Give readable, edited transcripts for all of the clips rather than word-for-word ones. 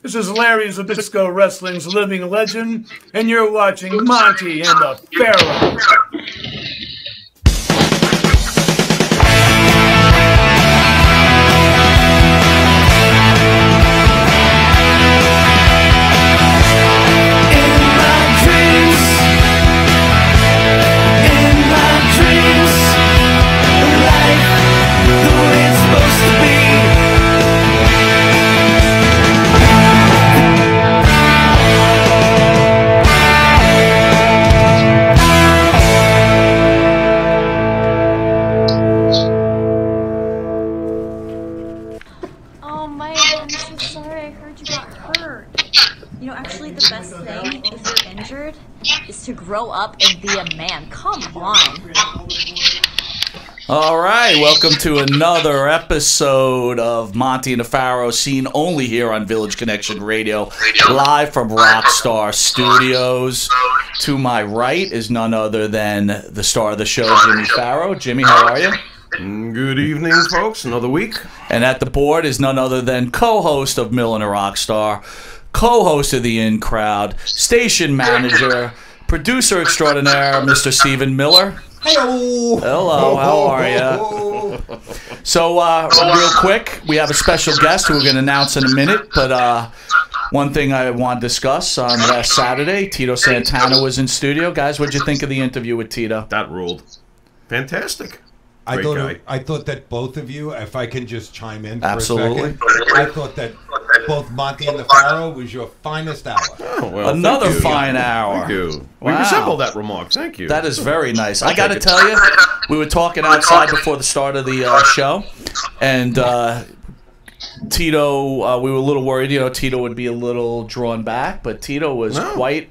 This is Larry Zbyszko, wrestling's living legend, and you're watching Monte and the Pharaoh. To grow up and be a man. Come on. All right, welcome to another episode of Monte and the Pharaoh, seen only here on Village Connection Radio, live from Rockstar Studios. To my right is none other than the star of the show, Jimmy Pharaoh. Jimmy, how are you? Good evening, folks. Another week. And at the board is none other than co-host of Mill and a Rockstar, co-host of the In Crowd, station manager, producer extraordinaire, Mr. Stephen Miller. Hello. Hello, how are you? So, real quick, we have a special guest who we're going to announce in a minute, but one thing I want to discuss, on last Saturday, Tito Santana was in studio. Guys, what'd you think of the interview with Tito? That ruled. Fantastic. I thought that both of you, if I can just chime in for Absolutely. a second, I thought that both Monte and the Pharaoh was your finest hour. Oh, well, another fine hour. Thank you. Wow. We resemble that remark. Thank you. That is very nice. I got to tell you, we were talking outside before the start of the show, and Tito, we were a little worried, Tito would be a little drawn back, but Tito was quite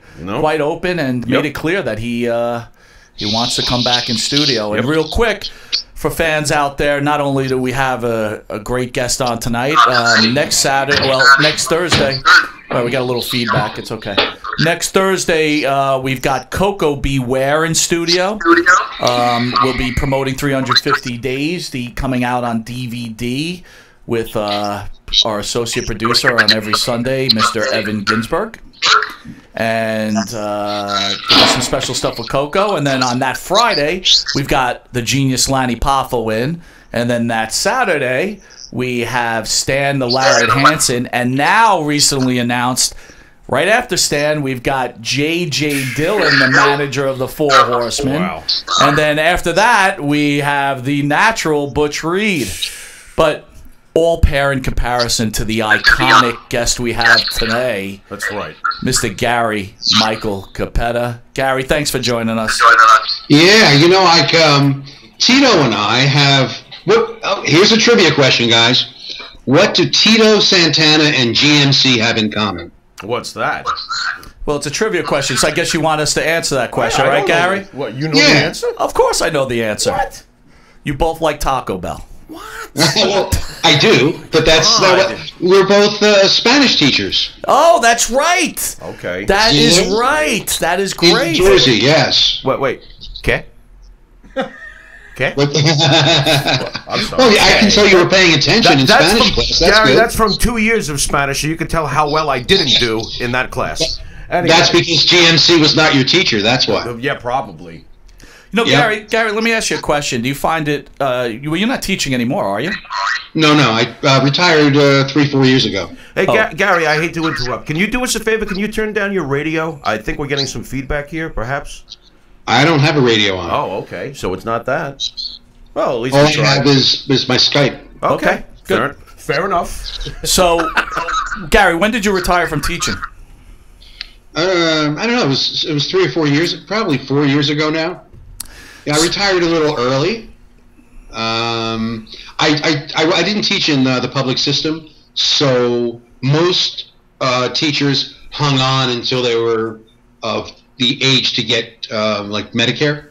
open and made it clear that he wants to come back in studio. And real quick, for fans out there, not only do we have a great guest on tonight, next Thursday, we got a little feedback, it's okay. Next Thursday, we've got Coco Beware in studio. We'll be promoting 350 Days, coming out on DVD with our associate producer on every Sunday, Mr. Evan Ginsberg. And some special stuff with Coco. And then on that Friday, we've got the genius Lanny Poffo in. And then that Saturday, we have Stan the Lariat Hansen. And now recently announced, right after Stan, we've got J.J. Dillon, the manager of the Four Horsemen. Wow. And then after that, we have the natural Butch Reed. But all pair in comparison to the iconic guest we have today. That's right. Mr. Gary Michael Capetta. Gary, thanks for joining us. Yeah, Tito and I have... here's a trivia question, guys. What do Tito Santana and GMC have in common? What's that? Well, it's a trivia question, so I guess you want us to answer that question, right, Gary? What, you know the answer? Of course I know the answer. What? You both like Taco Bell. What? Well, I do, but we're both Spanish teachers. Oh, that's right. Okay. That is right. That is great. In Jersey, yes. Wait. Okay. Okay. I'm sorry. Well, I can tell you were paying attention in Spanish class. That's Gary, good. that's from 2 years of Spanish, so you can tell how well I didn't do in that class. Anyway. That's because GMC was not your teacher. That's why. Yeah, probably. Gary, let me ask you a question. Do you find it... you're not teaching anymore, are you? No. I retired 3-4 years ago. Hey, Gary, I hate to interrupt. Can you do us a favor? Can you turn down your radio? I think we're getting some feedback here, perhaps. I don't have a radio on. Oh, okay. So it's not that. Well, at least all I have is my Skype. Okay. Good. Fair enough. So, Gary, when did you retire from teaching? I don't know. It was 3 or 4 years, probably 4 years ago now. Yeah, I retired a little early. I didn't teach in the public system, so most teachers hung on until they were of the age to get like Medicare.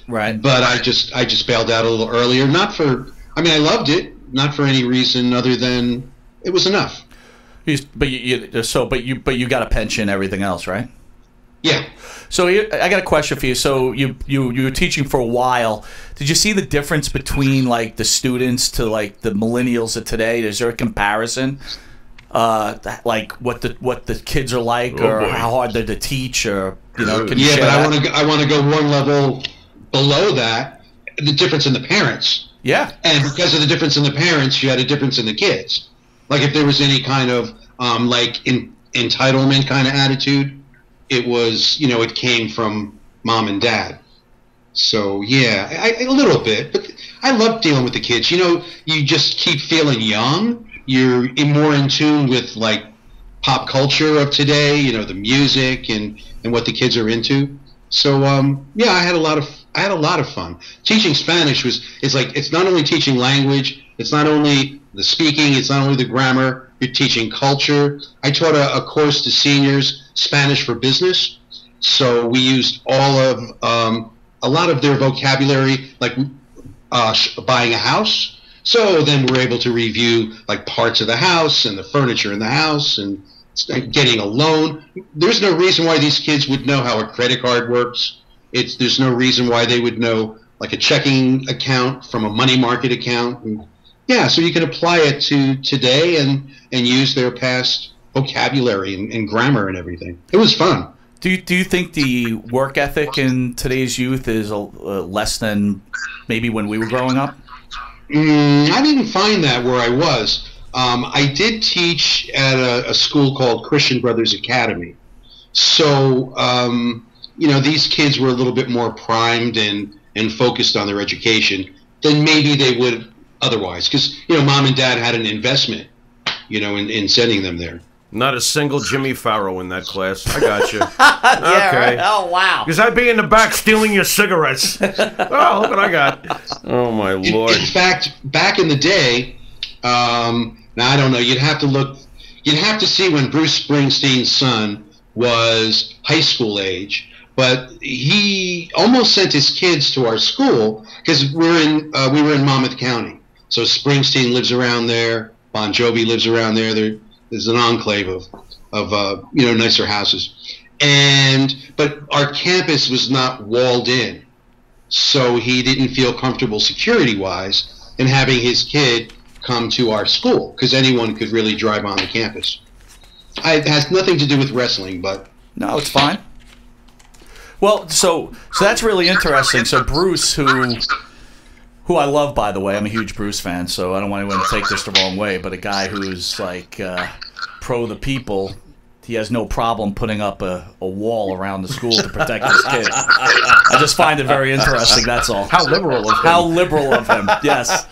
Right. But I just bailed out a little earlier. I loved it, not for any reason other than it was enough. But you got a pension, everything else, right? Yeah. So I got a question for you. So you were teaching for a while. Did you see the difference between like the students to like the millennials of today? Is there a comparison like what the kids are like, or how hard they're to teach, or can you share but I want to go one level below that. The difference in the parents. Yeah. And because of the difference in the parents, you had a difference in the kids. Like if there was any kind of entitlement kind of attitude, it was it came from mom and dad. So yeah, a little bit, but I love dealing with the kids. You just keep feeling young. You're more in tune with like pop culture of today. The music and what the kids are into. So yeah, I had a lot of fun. Teaching Spanish it's not only teaching language, it's not only the speaking, it's not only the grammar. You're teaching culture. I taught a course to seniors, Spanish for Business. So we used all of a lot of their vocabulary, like buying a house. So then we're able to review like parts of the house and the furniture in the house and getting a loan. There's no reason why these kids would know how a credit card works. There's no reason why they would know like a checking account from a money market account. And yeah, so you can apply it to today and use their past vocabulary and grammar and everything. It was fun. Do you think the work ethic in today's youth is less than maybe when we were growing up? I didn't find that where I was. I did teach at a school called Christian Brothers Academy. So, these kids were a little bit more primed and focused on their education than maybe they would otherwise. Because, mom and dad had an investment, in sending them there. Not a single Jimmy Pharaoh in that class. I got you. Yeah, okay. Right? Oh, wow. Because I'd be in the back stealing your cigarettes. Oh, look what I got. Oh, my Lord. In fact, back in the day, now I don't know, you'd have to see when Bruce Springsteen's son was high school age, but he almost sent his kids to our school because we were in Monmouth County. So Springsteen lives around there, Bon Jovi lives around there. There's an enclave of nicer houses, but our campus was not walled in, so he didn't feel comfortable security-wise in having his kid come to our school because anyone could really drive on the campus. It has nothing to do with wrestling, but no, it's fine. Well, so that's really interesting. So Bruce, who I love, by the way, I'm a huge Bruce fan, so I don't want anyone to take this the wrong way, but a guy who's like pro the people, he has no problem putting up a wall around the school to protect his kid. I just find it very interesting, that's all. How liberal of him. How liberal of him, yes.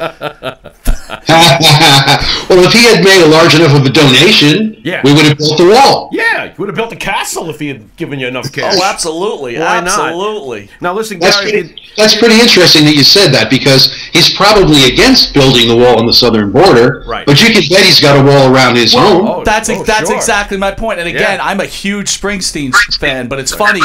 Well, if he had made a large enough of a donation, we would have built the wall. Yeah, you would have built a castle if he had given you enough cash. Oh, absolutely. Why absolutely. Not? Now, listen, Gary. That's pretty interesting that you said that because he's probably against building the wall on the southern border. Right. But you can bet he's got a wall around his home. Oh, that's sure. exactly my point. And again, I'm a huge Springsteen fan, but it's funny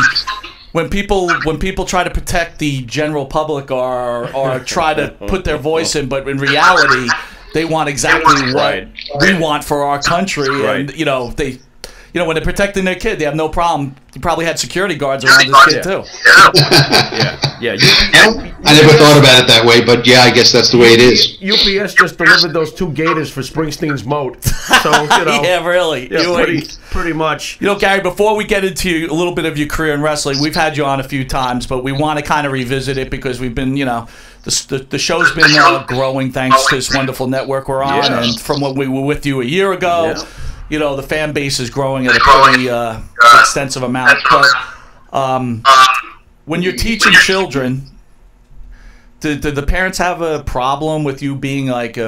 when people try to protect the general public or try to put their voice in, but in reality, they want exactly what we want for our country, and when they're protecting their kid, they have no problem. He probably had security guards around his kid too. Yeah. I never thought about it that way, but yeah, I guess that's the way it is. UPS just delivered those 2 gators for Springsteen's moat. So, yeah, really. Yeah, pretty much. Gary, before we get into a little bit of your career in wrestling, we've had you on a few times, but we want to kind of revisit it because we've been, the show's been growing thanks to this wonderful network we're on, and from when we were with you a year ago, the fan base is growing at a pretty extensive amount. But when you're teaching children, do the parents have a problem with you being like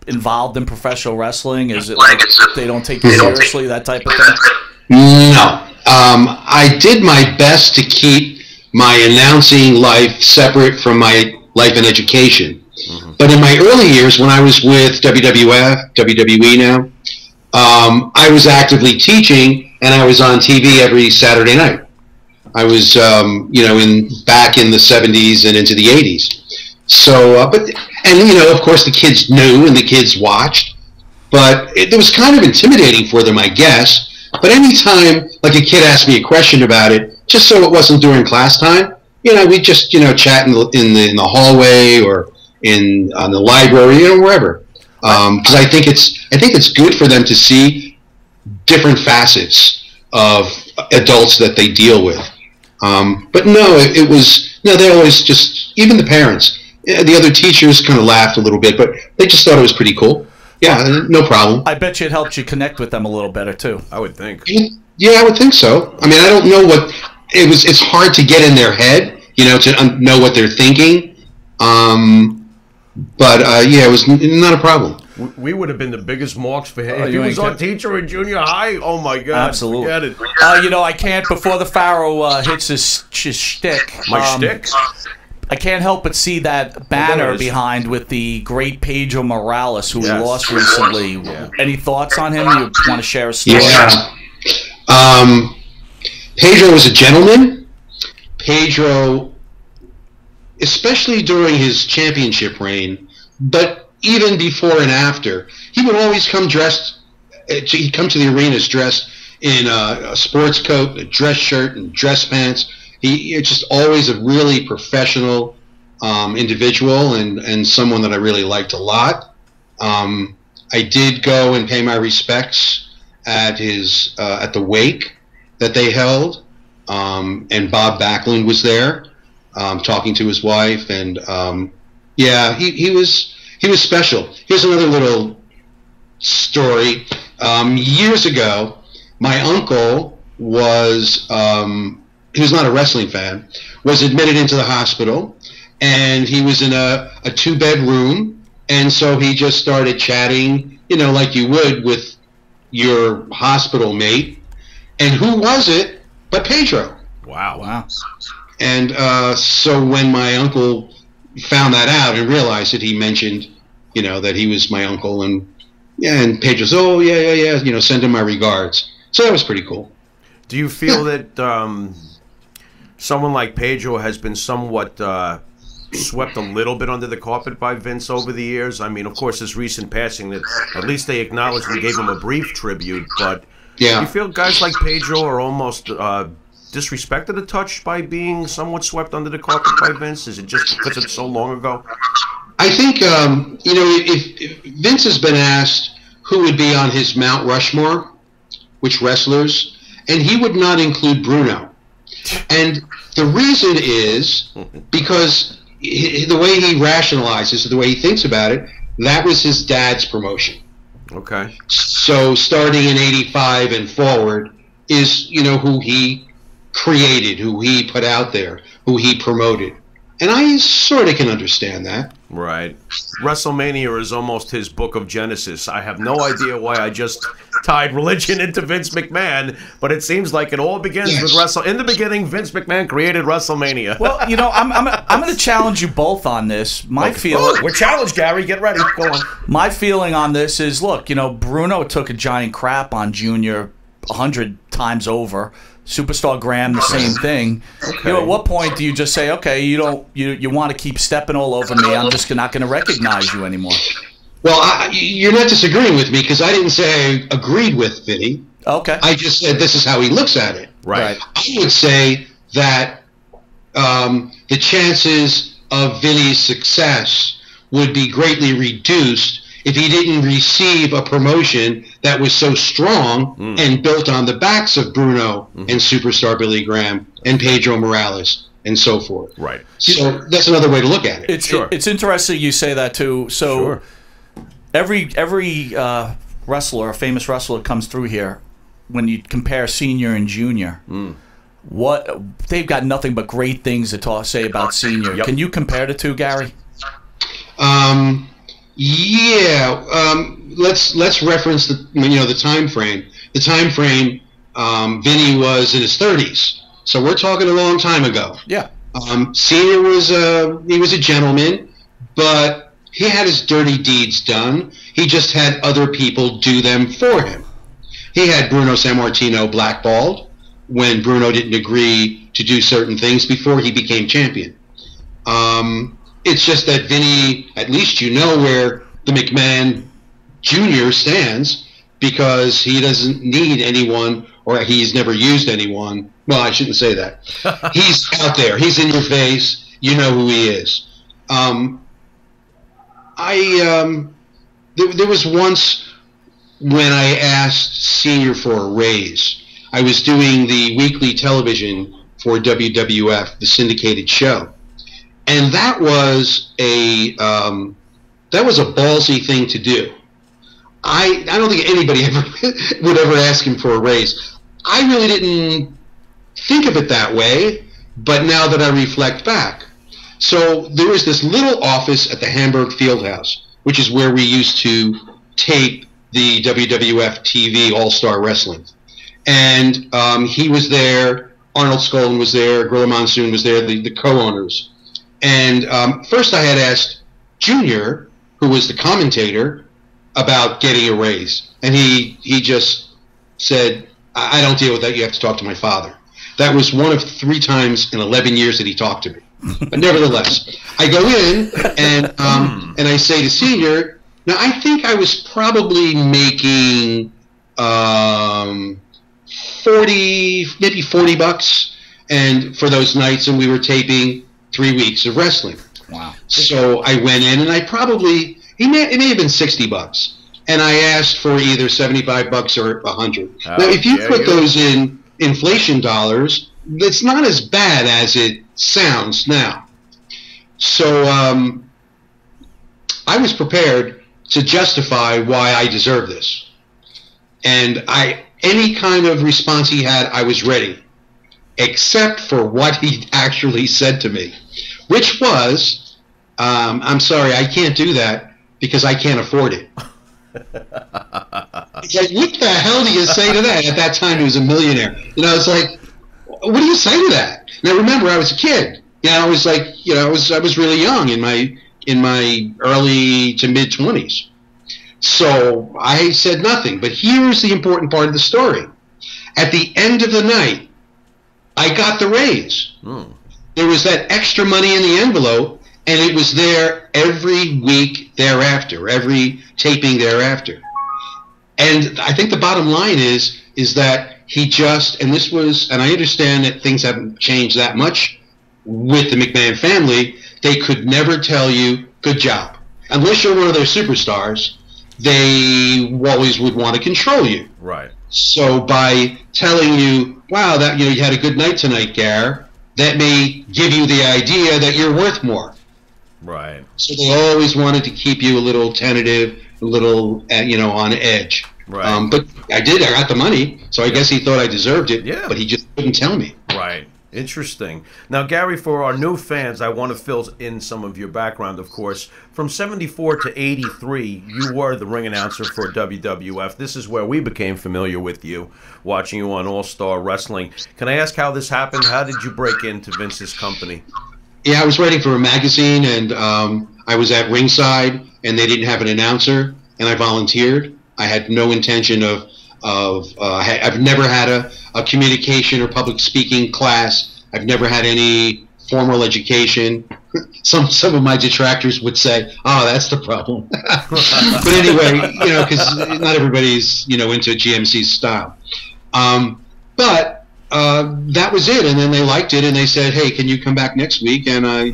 involved in professional wrestling? Is it like they don't take you seriously, that type of thing? No. I did my best to keep my announcing life separate from my life and education. Mm-hmm. But in my early years, when I was with WWE now, I was actively teaching, and I was on TV every Saturday night. I was, back in the 70s and into the 80s. So, of course, the kids knew and the kids watched, but it was kind of intimidating for them, I guess. But anytime, like a kid asked me a question about it, just so it wasn't during class time, we'd just, chat in the hallway or on the library, wherever. Because I think it's good for them to see different facets of adults that they deal with. But no, it was, no, they always just, even the parents, the other teachers kind of laughed a little bit, but they just thought it was pretty cool. Yeah, no problem. I bet you it helped you connect with them a little better too. I would think. Yeah, I would think so. I mean, I don't know what it was. It's hard to get in their head, to know what they're thinking. But yeah, it was not a problem. We would have been the biggest marks for him. If he was our teacher in junior high, oh my God. Absolutely. Forget it. I can't, before the Pharaoh hits his shtick. My shtick? I can't help but see that banner behind with the great Pedro Morales, who we lost recently. Yeah. Any thoughts on him? You want to share a story? Yeah. Pedro was a gentleman. Pedro, especially during his championship reign, but even before and after, he would always come dressed. He'd come to the arenas dressed in a sports coat, a dress shirt, and dress pants. It's just always a really professional individual and someone that I really liked a lot. I did go and pay my respects at his at the wake that they held, and Bob Backlund was there talking to his wife, and yeah, he was special. Here's another little story. Years ago, my uncle was he was not a wrestling fan, was admitted into the hospital, and he was in a 2-bedroom, and so he just started chatting, like you would with your hospital mate. And who was it but Pedro? Wow. And so when my uncle found that out and realized it, he mentioned, that he was my uncle, and Pedro said, oh, yeah, send him my regards. So that was pretty cool. Do you feel that someone like Pedro has been somewhat swept a little bit under the carpet by Vince over the years? I mean, of course, his recent passing, that at least they acknowledged and gave him a brief tribute, but do you feel guys like Pedro are almost disrespected a touch by being somewhat swept under the carpet by Vince? Is it just because it's so long ago? I think, if Vince has been asked who would be on his Mount Rushmore, which wrestlers, and he would not include Bruno. And the reason is because the way he rationalizes, the way he thinks about it, that was his dad's promotion. Okay. So starting in '85 and forward is, who he created, who he put out there, who he promoted. And I sort of can understand that. Right. WrestleMania is almost his book of Genesis. I have no idea why I just tied religion into Vince McMahon, but it seems like it all begins with In the beginning, Vince McMahon created WrestleMania. Well, I'm going to challenge you both on this. My feeling... We're challenged, Gary. Get ready. Go on. My feeling on this is, look, Bruno took a giant crap on Junior 100 times over. Superstar Graham, the same thing. Okay. At what point do you just say, okay, you want to keep stepping all over me? I'm just not going to recognize you anymore. Well, you're not disagreeing with me because I didn't say I agreed with Vinny. Okay. I just said this is how he looks at it. Right. I would say that the chances of Vinny's success would be greatly reduced if he didn't receive a promotion that was so strong and built on the backs of Bruno and Superstar Billy Graham and Pedro Morales and so forth. Right. So that's another way to look at it. It's interesting you say that too. So every wrestler, a famous wrestler, comes through here. When you compare senior and junior, they've got nothing but great things to say about senior. Yep. Can you compare the two, Gary? Let's reference the time frame. The time frame. Vinny was in his 30s, so we're talking a long time ago. Yeah. Senior was he was a gentleman, but he had his dirty deeds done. He just had other people do them for him. He had Bruno Sammartino blackballed when Bruno didn't agree to do certain things before he became champion. It's just that Vinny, at least where the McMahon Jr. stands, because he doesn't need anyone, or he's never used anyone. Well, I shouldn't say that. He's out there. He's in your face. You know who he is. There was once when I asked Senior for a raise. I was doing the weekly television for WWF, the syndicated show, and that was a ballsy thing to do. I don't think anybody would ever ask him for a raise. I really didn't think of it that way, but now that I reflect back. So there was this little office at the Hamburg Fieldhouse, which is where we used to tape the WWF TV All-Star Wrestling. And he was there, Arnold Skolin was there, Gorilla Monsoon was there, the co-owners. And first I had asked Junior, who was the commentator, about getting a raise. And he just said, I don't deal with that, you have to talk to my father. That was one of 3 times in 11 years that he talked to me. But nevertheless, I go in and I say to Senior, now I think I was probably making 40 bucks, and for those nights, and we were taping 3 weeks of wrestling. Wow. So I went in and I probably, it may have been 60 bucks. And I asked for either 75 bucks or 100. Now, if you put those in inflation dollars, it's not as bad as it sounds now. So I was prepared to justify why I deserve this. And any kind of response he had, I was ready, except for what he actually said to me, which was, I'm sorry, I can't do that because I can't afford it. It's like, what the hell do you say to that? At that time, he was a millionaire. You know, it's like, what do you say to that? Now, remember, I was a kid. You know, I was like, you know, I was really young in my early to mid 20s. So I said nothing. But here's the important part of the story. At the end of the night, I got the raise. There was that extra money in the envelope, and it was there every week thereafter, every taping thereafter. And I think the bottom line is that he just, and this was, and I understand that things haven't changed that much with the McMahon family, they could never tell you, good job. Unless you're one of their superstars, they always would want to control you. Right. So by telling you, wow, that, you know, you had a good night tonight, Gar, that may give you the idea that you're worth more. Right. So they always wanted to keep you a little tentative, a little, you know, on edge. Right. But I did. I got the money, so I guess he thought I deserved it. Yeah. But he just couldn't tell me. Right. Interesting. Now, Gary, for our new fans, I want to fill in some of your background, of course. From 74 to 83, you were the ring announcer for WWF. This is where we became familiar with you, watching you on All-Star Wrestling. Can I ask how this happened? How did you break into Vince's company? Yeah, I was writing for a magazine, and I was at ringside, and they didn't have an announcer, and I volunteered. I had no intention of I've never had a communication or public speaking class. I've never had any formal education. Some of my detractors would say, "Oh, that's the problem." But anyway, you know, because not everybody's, you know, into GMC's style. But that was it, and then they liked it, and they said, "Hey, can you come back next week?" And I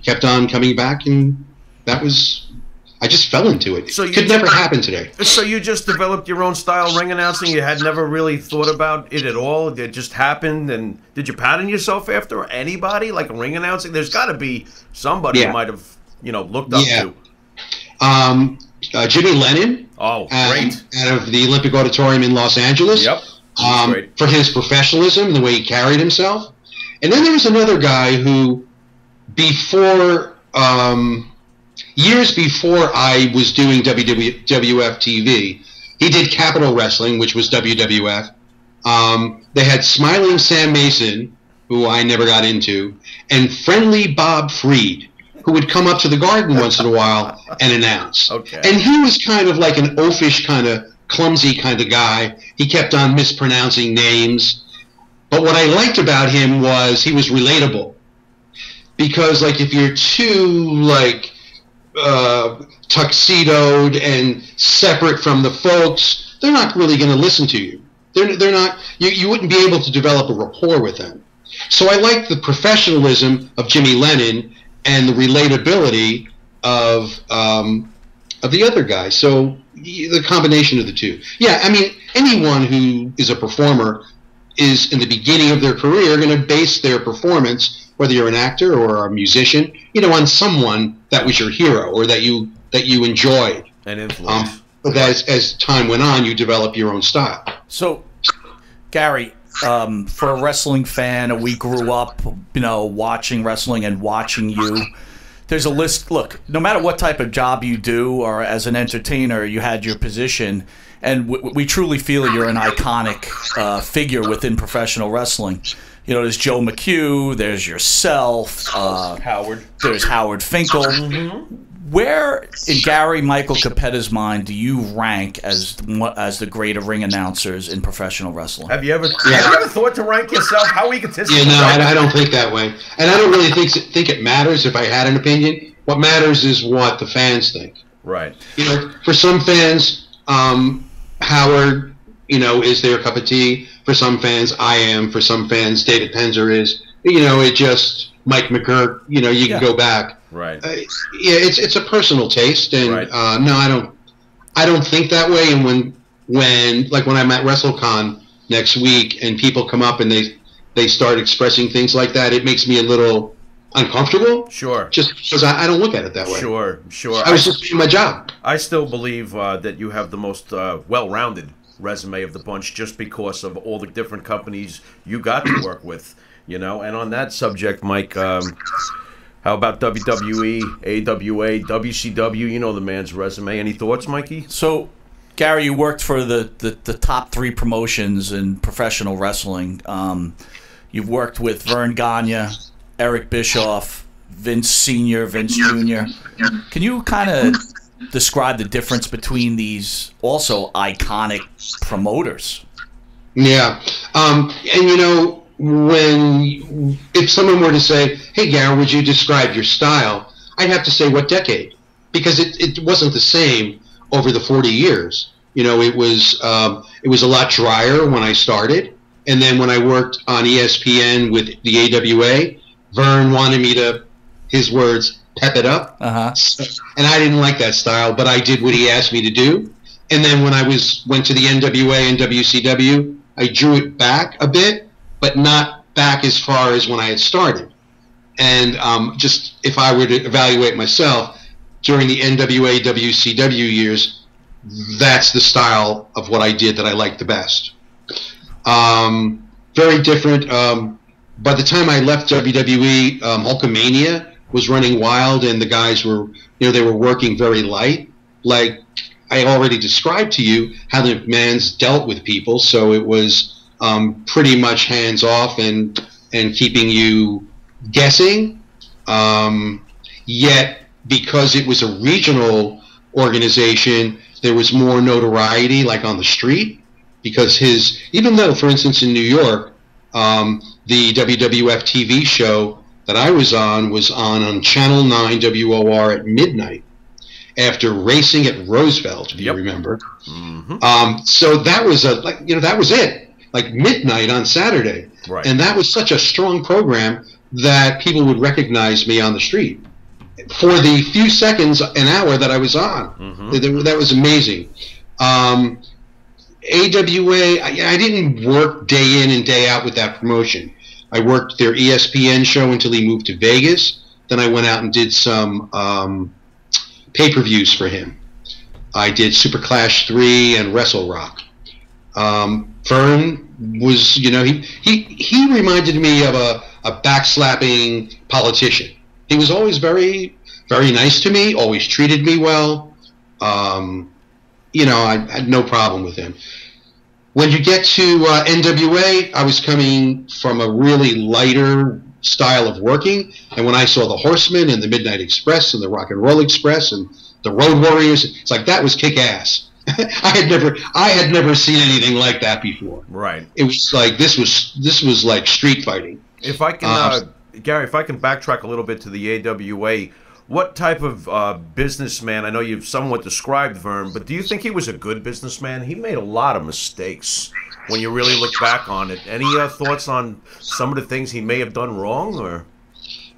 kept on coming back, and that was. I just fell into it. So it could never happen today. So you just developed your own style ring announcing? You had never really thought about it at all? It just happened? And did you pattern yourself after anybody, like ring announcing? There's got to be somebody you might have, you know, looked up to. Jimmy Lennon. Oh, great. Out of the Olympic Auditorium in Los Angeles. Yep. For his professionalism and the way he carried himself. And then there was another guy who, years before I was doing WWF TV, he did Capital Wrestling, which was WWF. They had Smiling Sam Mason, who I never got into, and Friendly Bob Freed, who would come up to the Garden once in a while and announce. Okay. And he was kind of like an oafish kind of clumsy kind of guy. He kept on mispronouncing names. But what I liked about him was he was relatable. Because, like, if you're too, like, tuxedoed and separate from the folks, they're not really going to listen to you. They're not. You wouldn't be able to develop a rapport with them. So I like the professionalism of Jimmy Lennon and the relatability of of the other guy. So the combination of the two. Yeah, I mean, anyone who is a performer is in the beginning of their career going to base their performance, whether you're an actor or a musician, on someone that was your hero or that you enjoyed. And influence. But as time went on, you develop your own style. So, Gary, for a wrestling fan, we grew up, watching wrestling and watching you. There's a list. Look, no matter what type of job you do or as an entertainer, you had your position. And we truly feel you're an iconic figure within professional wrestling. There's Joe McHugh, there's yourself, Howard. There's Howard Finkel. Mm-hmm. Where, in Gary Michael Capetta's mind, do you rank as the greater ring announcers in professional wrestling? Have you ever thought to rank yourself? How egotistical? Yeah, no, I don't think that way. And I don't really think it matters if I had an opinion. What matters is what the fans think. Right. For some fans, Howard, is their cup of tea. For some fans, I am. For some fans, David Penzer is. It just Mike McGurk. You can go back. Right. It's a personal taste, and right. No, I don't think that way. And when I'm at WrestleCon next week, and people come up and they start expressing things like that, it makes me a little uncomfortable. Sure. Just because I don't look at it that way. Sure. I was just doing my job. I still believe that you have the most well-rounded resume of the bunch, just because of all the different companies you got to work with. And on that subject, Mike, how about WWE, AWA, WCW? You know the man's resume. Any thoughts, Mikey? So, Gary, you worked for the top 3 promotions in professional wrestling. You've worked with Vern Gagne, Eric Bischoff, Vince Sr., Vince Jr. Can you kind of describe the difference between these also iconic promoters? Yeah. And if someone were to say, "Hey, Gary, would you describe your style?" I'd have to say, what decade? Because it wasn't the same over the 40 years. It was a lot drier when I started, and then when I worked on ESPN with the AWA, Vern wanted me to, his words, pep it up. And I didn't like that style, but I did what he asked me to do. And then when I went to the NWA and WCW, I drew it back a bit, but not back as far as when I had started. And just if I were to evaluate myself during the NWA, WCW years, that's the style of what I did that I liked the best. Very different. By the time I left WWE, Hulkamania was running wild, and the guys were, they were working very light. Like I already described to you how the McMahons dealt with people, so it was pretty much hands off and keeping you guessing. Yet, because it was a regional organization, there was more notoriety, like on the street, because even though, for instance, in New York, the WWF TV show that I was on Channel 9 WOR at midnight after racing at Roosevelt, if you remember. Mm-hmm. So that was that was it, like midnight on Saturday. Right. And that was such a strong program that people would recognize me on the street for the few seconds, an hour that I was on. Mm-hmm. That was amazing. AWA, I didn't work day in and day out with that promotion. I worked their ESPN show until he moved to Vegas. Then I went out and did some pay-per-views for him. I did Super Clash 3 and Wrestle Rock. Vern was, he reminded me of a backslapping politician. He was always very, very nice to me, always treated me well. I had no problem with him. When you get to NWA, I was coming from a really lighter style of working, and when I saw the Horsemen and the Midnight Express and the Rock and Roll Express and the Road Warriors, it's like that was kick-ass. I had never seen anything like that before. Right. It was like this was like street fighting. If I can, Gary, if I can backtrack a little bit to the AWA. What type of businessman, I know you've somewhat described Vern, but do you think he was a good businessman? He made a lot of mistakes when you really look back on it. Any thoughts on some of the things he may have done wrong? Or?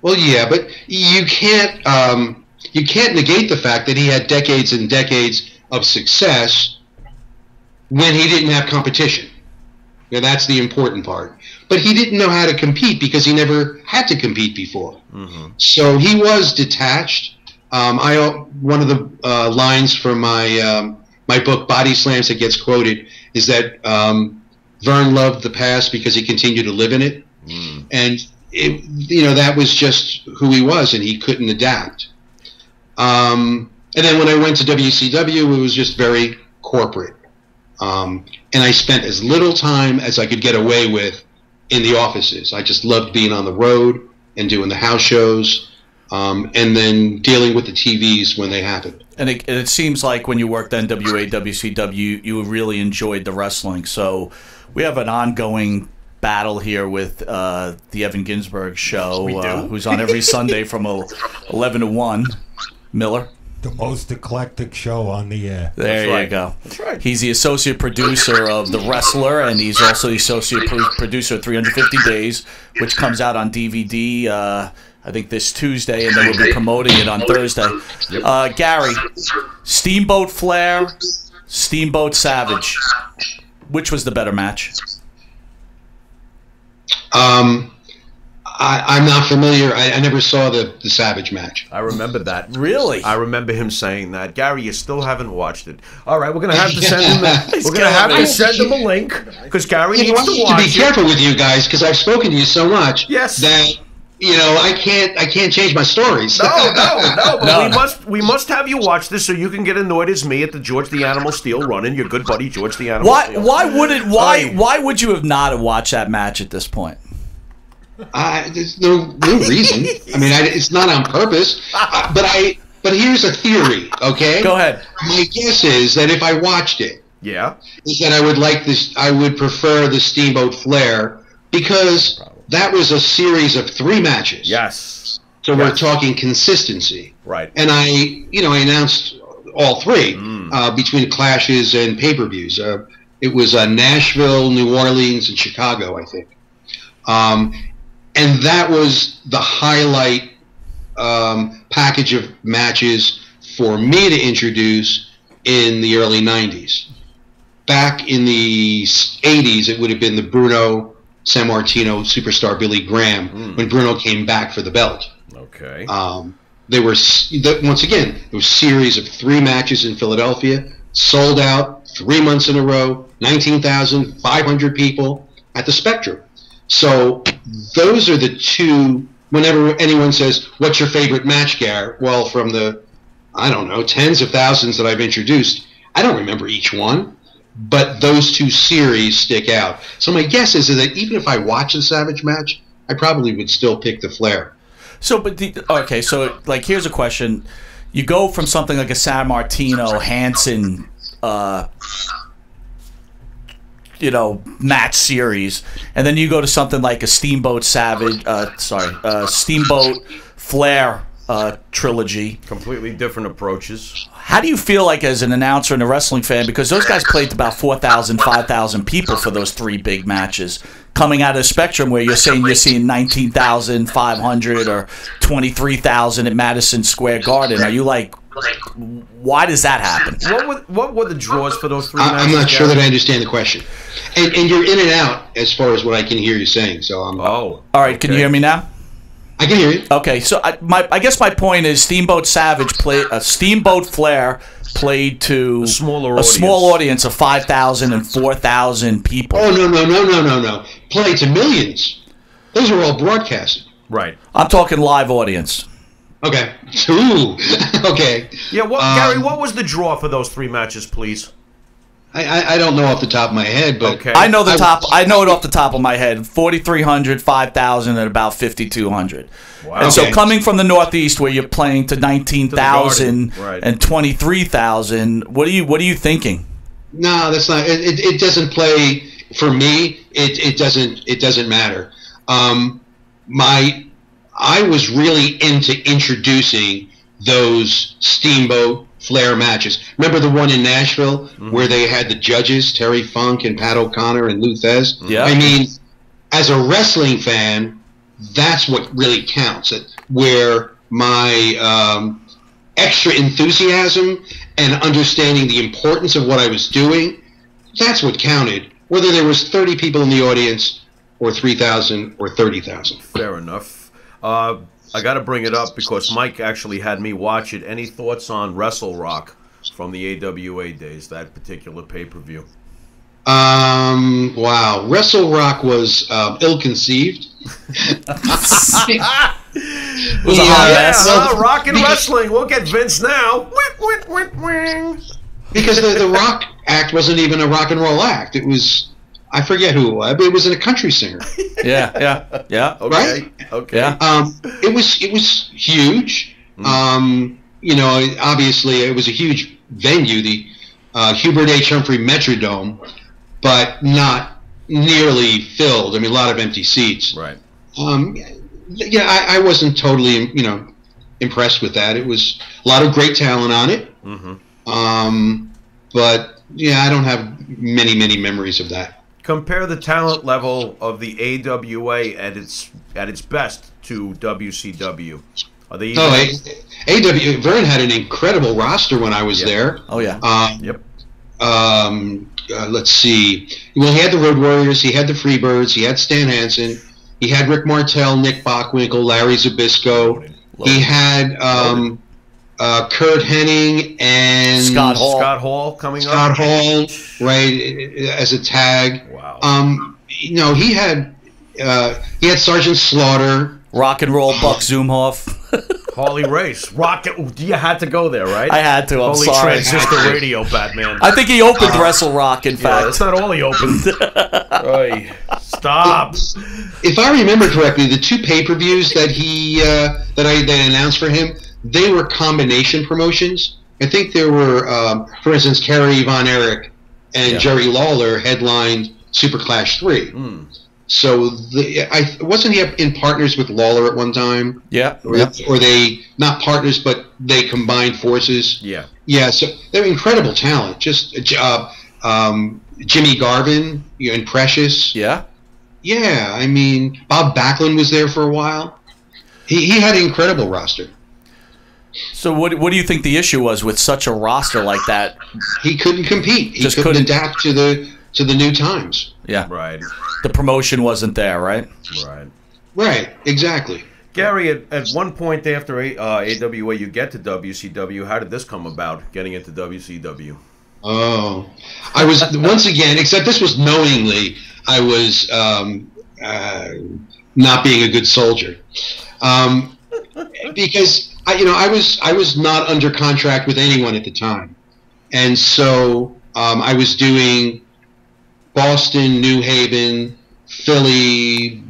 Well, yeah, but you can't you can't negate the fact that he had decades and decades of success when he didn't have competition. Now, that's the important part. But he didn't know how to compete because he never had to compete before. So he was detached. One of the lines from my my book, Body Slams, that gets quoted is that Vern loved the past because he continued to live in it. And, that was just who he was, and he couldn't adapt. And then when I went to WCW, it was just very corporate. And I spent as little time as I could get away with in the offices. I just loved being on the road and doing the house shows, and then dealing with the TVs when they happened. And it seems like when you worked at NWA, WCW, you really enjoyed the wrestling. So we have an ongoing battle here with the Evan Ginsberg show, who's on every Sunday from 11 to 1. Miller. The most eclectic show on the air. There you go. That's right. He's the associate producer of The Wrestler, and he's also the associate producer of 350 Days, which comes out on DVD, I think this Tuesday, and then we'll be promoting it on Thursday. Gary, Steamboat Flair, Steamboat Savage. Which was the better match? I'm not familiar. I never saw the Savage match. I remember that. Really? I remember him saying that. Gary, you still haven't watched it. All right, we're gonna have to send him. We're gonna have to send him a link because Gary needs to watch it. Be careful with you guys because I've spoken to you so much. Yes. That I can't change my stories. No. But we must have you watch this so you can get annoyed as me at the George the Animal Steel run-in. Your good buddy George the Animal Steel. Why would you have not watched that match at this point? There's no reason. I mean, it's not on purpose. But here's a theory. Okay. Go ahead. My guess is that if I watched it, is that I would like this. I would prefer the Steamboat Flair because that was a series of 3 matches. Yes. So we're talking consistency. Right. And I announced all 3 between clashes and pay-per-views. It was Nashville, New Orleans, and Chicago, I think. And that was the highlight package of matches for me to introduce in the early 90s. Back in the 80s, it would have been the Bruno Sammartino superstar Billy Graham when Bruno came back for the belt. Okay. There were, once again, there was a series of 3 matches in Philadelphia, sold out 3 months in a row, 19,500 people at the Spectrum. So those are the 2. Whenever anyone says, "What's your favorite match, Gare?" Well, from the, I don't know, tens of thousands that I've introduced, I don't remember each one, but those 2 series stick out. So my guess is that even if I watch a Savage match, I probably would still pick the Flair. So, so here's a question: you go from something like a San Martino Hansen match series, and then you go to something like a Steamboat Steamboat Flair trilogy. Completely different approaches. How do you feel like as an announcer and a wrestling fan? Because those guys played to about 4,000, 5,000 people for those 3 big matches. Coming out of the Spectrum, where you're saying you're seeing 19,500 or 23,000 at Madison Square Garden, are you like, why does that happen? What were the draws for those 3 matches? I'm not sure that I understand the question. And you're in and out as far as what I can hear you saying. So all right, okay. Can you hear me now? I can hear you. Okay, so I guess my point is Steamboat Flair played to a small audience of 5,000 and 4,000 people. Oh no! Played to millions. Those are all broadcasted. Right. I'm talking live audience. Okay. Ooh. Okay. Yeah. Gary, what was the draw for those 3 matches, please? I don't know off the top of my head, but okay. I know it off the top of my head. 4,300, 5,000, and about 5,200. Wow. And so coming from the Northeast, where you're playing to 19,000 and 23,000, what are you thinking? No, that's not. It doesn't play for me. It doesn't matter. I was really into introducing those Steamboat Flair matches. Remember the one in Nashville where they had the judges, Terry Funk and Pat O'Connor and Lou Thez? Yeah. I mean, as a wrestling fan, that's what really counts. Where my extra enthusiasm and understanding the importance of what I was doing. That's what counted, whether there was 30 people in the audience or 3,000 or 30,000. Fair enough. I got to bring it up because Mike actually had me watch it. Any thoughts on Wrestle Rock from the AWA days, that particular pay-per-view? Wow. Wrestle Rock was ill-conceived. It was a hot mess. Rock and wrestling. We'll get Vince now. Because the Rock act wasn't even a rock and roll act. It was, I forget who it was, but it was a country singer. Yeah. Okay. Right? Okay. Yeah. It was huge. You know, obviously it was a huge venue, the Hubert H. Humphrey Metrodome, but not nearly filled. I mean, a lot of empty seats. Right. Yeah, I wasn't totally, impressed with that. It was a lot of great talent on it. But yeah, I don't have many memories of that. Compare the talent level of the AWA at its best to WCW. Are they? AW Vern had an incredible roster when I was there. Oh yeah. Yep. Let's see. Well, he had the Road Warriors. He had the Freebirds. He had Stan Hansen. He had Rick Martel, Nick Bockwinkel, Larry Zabisco. He had Kurt Hennig and Scott Hall. Scott Hall coming up. Scott Hall, right, as a tag. Wow. He had Sergeant Slaughter. Rock and Roll Buck Zumhoff. Harley Race. You had to go there, right? I had to. I'm Holy sorry. Transistor Radio, Batman. I think he opened Wrestle Rock, in Yeah, fact. that's not all he opened. Oy, stop. If I remember correctly, the two pay-per-views that they announced for him, they were combination promotions. I think there were, for instance, Kerry Von Erich and Jerry Lawler headlined Super Clash 3. So wasn't he in partners with Lawler at one time? Yeah. Or they not partners, but they combined forces. Yeah. Yeah. So they're incredible talent. Just Jimmy Garvin and Precious. Yeah. Yeah. I mean, Bob Backlund was there for a while. He had an incredible roster. So what do you think the issue was with such a roster like that? He couldn't compete. He Just couldn't couldn't adapt to the new times. Yeah. Right. The promotion wasn't there, right? Right. Right. Exactly. Gary, at one point after AWA, you get to WCW. How did this come about, getting into WCW? Oh, I was, once again, except this was knowingly, I was not being a good soldier. Because I was not under contract with anyone at the time. And so I was doing Boston, New Haven, Philly,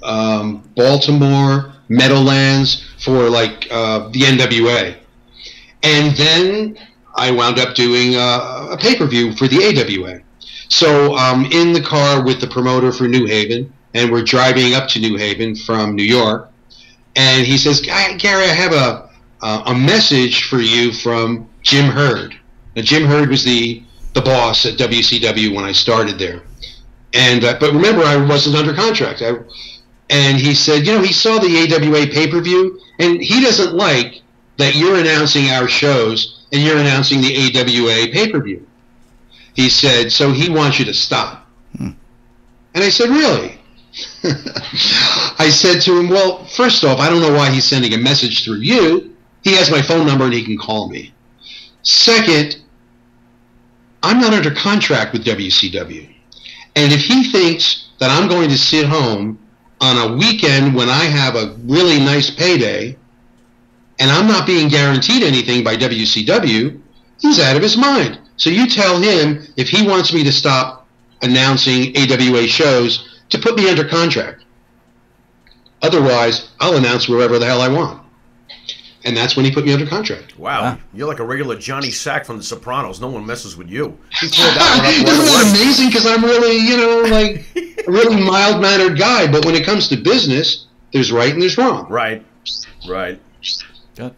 Baltimore, Meadowlands for like the NWA. And then I wound up doing a pay-per-view for the AWA. So I'm in the car with the promoter for New Haven, and we're driving up to New Haven from New York. And he says, Gary, I have a message for you from Jim Hurd. Now, Jim Hurd was the boss at WCW when I started there. And but remember, I wasn't under contract. And he said, he saw the AWA pay-per-view, and he doesn't like that you're announcing our shows and you're announcing the AWA pay-per-view. He said, so he wants you to stop. And I said, really? I said to him, well, first off, I don't know why he's sending a message through you. He has my phone number and he can call me. Second, I'm not under contract with WCW. And if he thinks that I'm going to sit home on a weekend when I have a really nice payday and I'm not being guaranteed anything by WCW, he's out of his mind. So you tell him, if he wants me to stop announcing AWA shows, to put me under contract. Otherwise, I'll announce wherever the hell I want. And that's when he put me under contract. Wow. You're like a regular Johnny Sack from The Sopranos. No one messes with you. He Isn't that amazing? Because I'm really, like a really mild-mannered guy. But when it comes to business, there's right and there's wrong. Right. Good.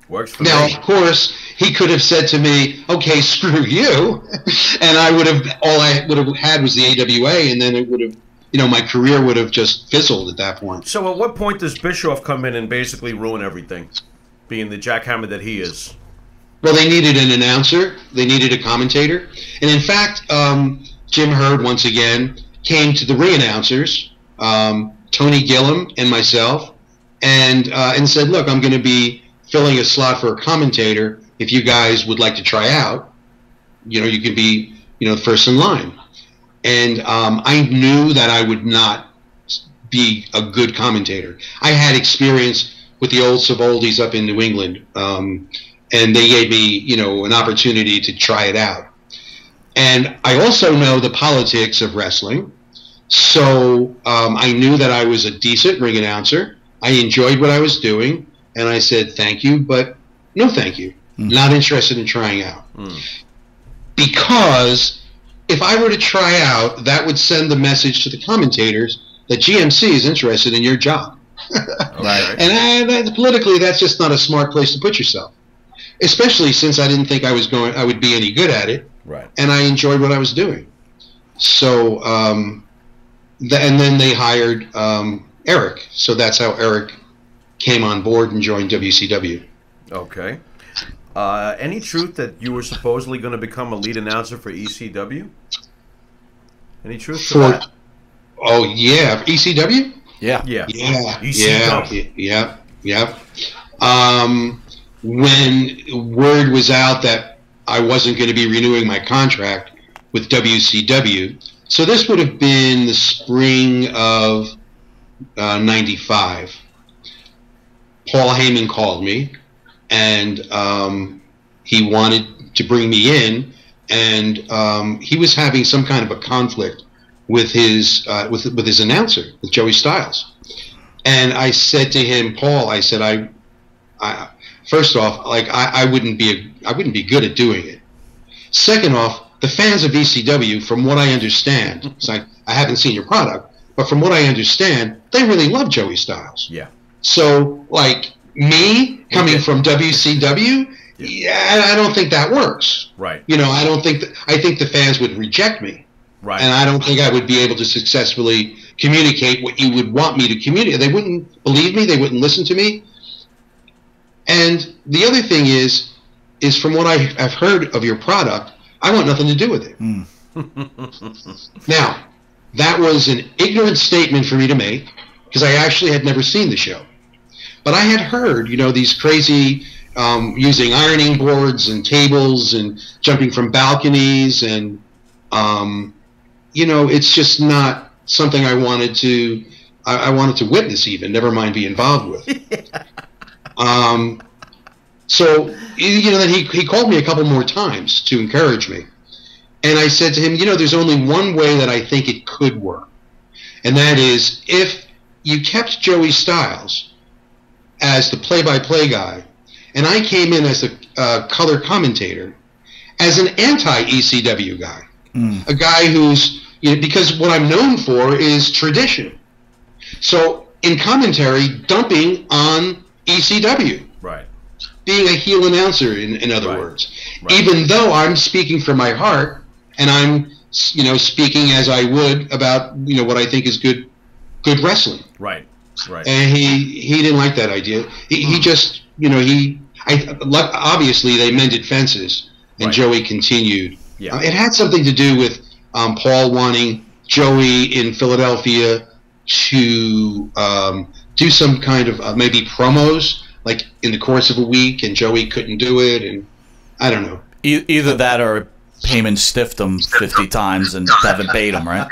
Works for Now, me. of course, he could have said to me, okay, screw you. And all I would have had was the AWA, and then it would have, my career would have just fizzled at that point. So at what point does Bischoff come in and basically ruin everything? being the jackhammer that he is? Well, they needed an announcer. They needed a commentator. And in fact, Jim Hurd, once again, came to the ring announcers, Tony Gillum and myself, and said, look, I'm going to be filling a slot for a commentator. If you guys would like to try out, you can be, first in line. And I knew that I would not be a good commentator. I had experience with the old Savoldi's up in New England, and they gave me, an opportunity to try it out. And I also know the politics of wrestling, so I knew that I was a decent ring announcer. I enjoyed what I was doing, and I said, thank you, but no thank you. Not interested in trying out. Because if I were to try out, that would send the message to the commentators that GMC is interested in your job. Right. And politically, that's just not a smart place to put yourself, especially since I didn't think I would be any good at it. Right. And I enjoyed what I was doing. So, and then they hired Eric. So that's how Eric came on board and joined WCW. Okay. Any truth that you were supposedly going to become a lead announcer for ECW? Any truth to that? Oh, yeah. ECW? Yeah. Yeah. Yeah. ECW. Yeah. When word was out that I wasn't going to be renewing my contract with WCW, so this would have been the spring of 95. Paul Heyman called me, and he wanted to bring me in, and he was having some kind of a conflict with his announcer, with Joey Styles. And I said to him, Paul, I said, I first off, like I wouldn't be good at doing it. Second off, the fans of ECW, from what I understand, so I haven't seen your product, but from what I understand, they really love Joey Styles. Yeah. So, like, me coming from WCW, I don't think that works. Right. I think the fans would reject me. Right. And I don't think I would be able to successfully communicate what you would want me to communicate. They wouldn't believe me. They wouldn't listen to me. And the other thing is from what I've heard of your product, I want nothing to do with it. Now, that was an ignorant statement for me to make, because I actually had never seen the show. But I had heard, these crazy using ironing boards and tables and jumping from balconies, and it's just not something I wanted to witness, even, never mind be involved with. So, then he called me a couple more times to encourage me. And I said to him, there's only one way that I think it could work. And that is if you kept Joey Styles as the play-by-play guy, and I came in as the color commentator, as an anti-ECW guy. A guy who's, because what I'm known for is tradition. So, in commentary, dumping on ECW. Right. Being a heel announcer, in other words. Right. Even though I'm speaking from my heart, and I'm, speaking as I would about, what I think is good wrestling. Right. Right. And he didn't like that idea. He just, obviously they mended fences, and Joey continued. Yeah. It had something to do with Paul wanting Joey in Philadelphia to do some kind of maybe promos, like in the course of a week, and Joey couldn't do it, and I don't know. Either that or Heyman stiffed him 50 times and haven't paid him, right?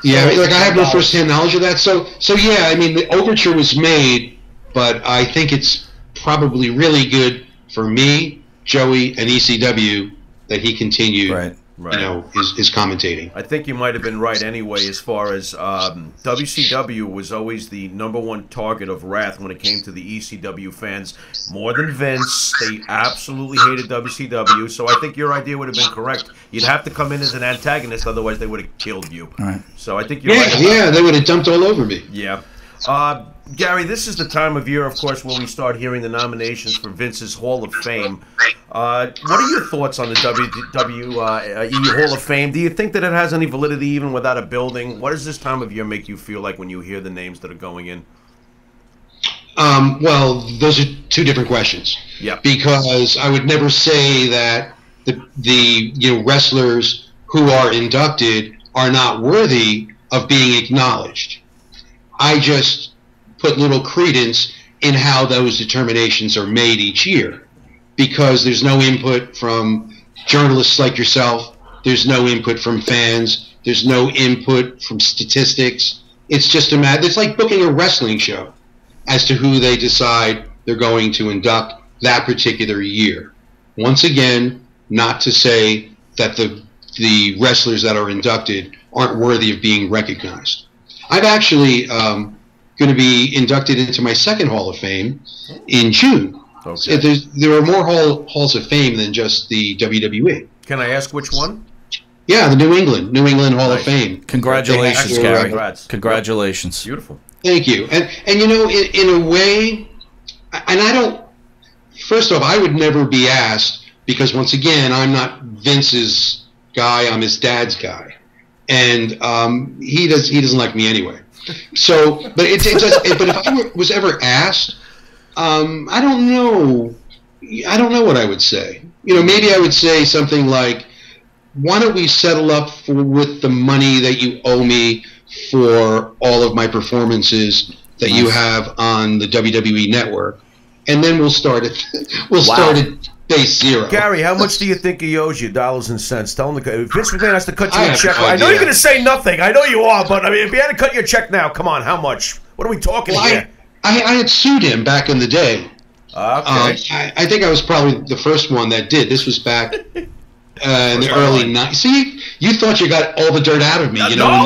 Yeah, like I have no first-hand knowledge of that. So yeah, I mean, the overture was made, but I think it's probably really good for me, Joey, and ECW that he continued. Right. His commentating. I think you might have been right anyway, as far as WCW was always the #1 target of wrath when it came to the ECW fans. More than Vince, they absolutely hated WCW, so I think your idea would have been correct. You'd have to come in as an antagonist, otherwise they would have killed you. Right. So I think you're right. Yeah, they would have dumped all over me. Yeah. Gary, this is the time of year, of course, when we start hearing the nominations for Vince's Hall of Fame. What are your thoughts on the WWE Hall of Fame? Do you think that it has any validity even without a building? What does this time of year make you feel like when you hear the names that are going in? Well, those are two different questions. Yeah. Because I would never say that the wrestlers who are inducted are not worthy of being acknowledged. I just put little credence in how those determinations are made each year, because there's no input from journalists like yourself. There's no input from fans. There's no input from statistics. It's just it's like booking a wrestling show as to who they decide they're going to induct that particular year. Once again, not to say that the wrestlers that are inducted aren't worthy of being recognized. I'm actually going to be inducted into my second Hall of Fame in June. Okay. There are more halls of fame than just the WWE. Can I ask which one? Yeah, the New England Hall of Fame. Congratulations, Gary. Congrats. Congratulations. Beautiful. Thank you. And in a way, and I don't. First off, I would never be asked, because once again, I'm not Vince's guy. I'm his dad's guy, and he doesn't like me anyway. So, but but if I was ever asked, I don't know what I would say. Maybe I would say something like, why don't we settle up with the money that you owe me for all of my performances that you have on the WWE network, and then we'll start at base zero. Gary, how much do you think he owes you, dollars and cents? Tell him if Vince McMahon has to cut you I a have check. no I know idea. you're going to say nothing. I know you are, but I mean, if he had to cut you a check now, come on, how much? What are we talking here? I had sued him back in the day. Okay. I think I was probably the first one that did. This was back in the early 90s. See, you thought you got all the dirt out of me. No.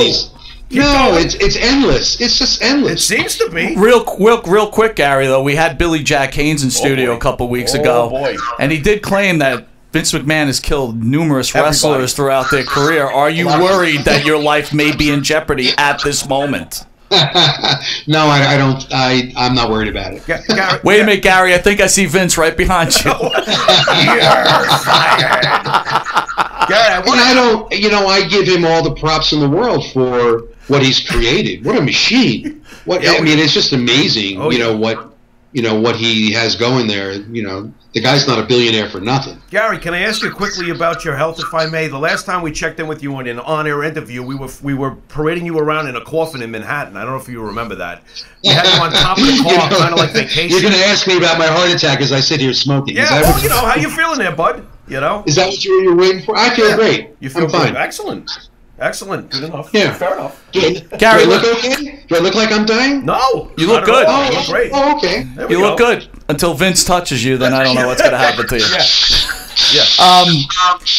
It's endless. It's just It endless. seems to be. Real quick, Gary, though, we had Billy Jack Haynes in studio a couple weeks ago, boy. and he did claim that Vince McMahon has killed numerous wrestlers throughout their career. Are you worried that your life may be in jeopardy at this moment? No, I don't. I'm not worried about it. Gary, Wait a minute, Gary. I think I see Vince right behind you. You're fired. Gary, And I don't. I give him all the props in the world for what he's created. What a machine! I mean, it's just amazing. What he has going there. The guy's not a billionaire for nothing. Gary, can I ask you quickly about your health, if I may? The last time we checked in with you in an on-air interview, we were parading you around in a coffin in Manhattan. I don't know if you remember that. We had you on top of the car, kind of like vacation. You're going to ask me about my heart attack as I sit here smoking. Yeah, how you feeling there, bud? Is that what you're waiting for? I feel great. You feel I'm fine. Good. Excellent. Good enough. Yeah. Fair enough. Gary, do I look okay? Do I look like I'm dying? No. You look good. Oh, you look great. Oh, okay. There we You go. look good until Vince touches you. Then I don't know what's going to happen to you. Yeah.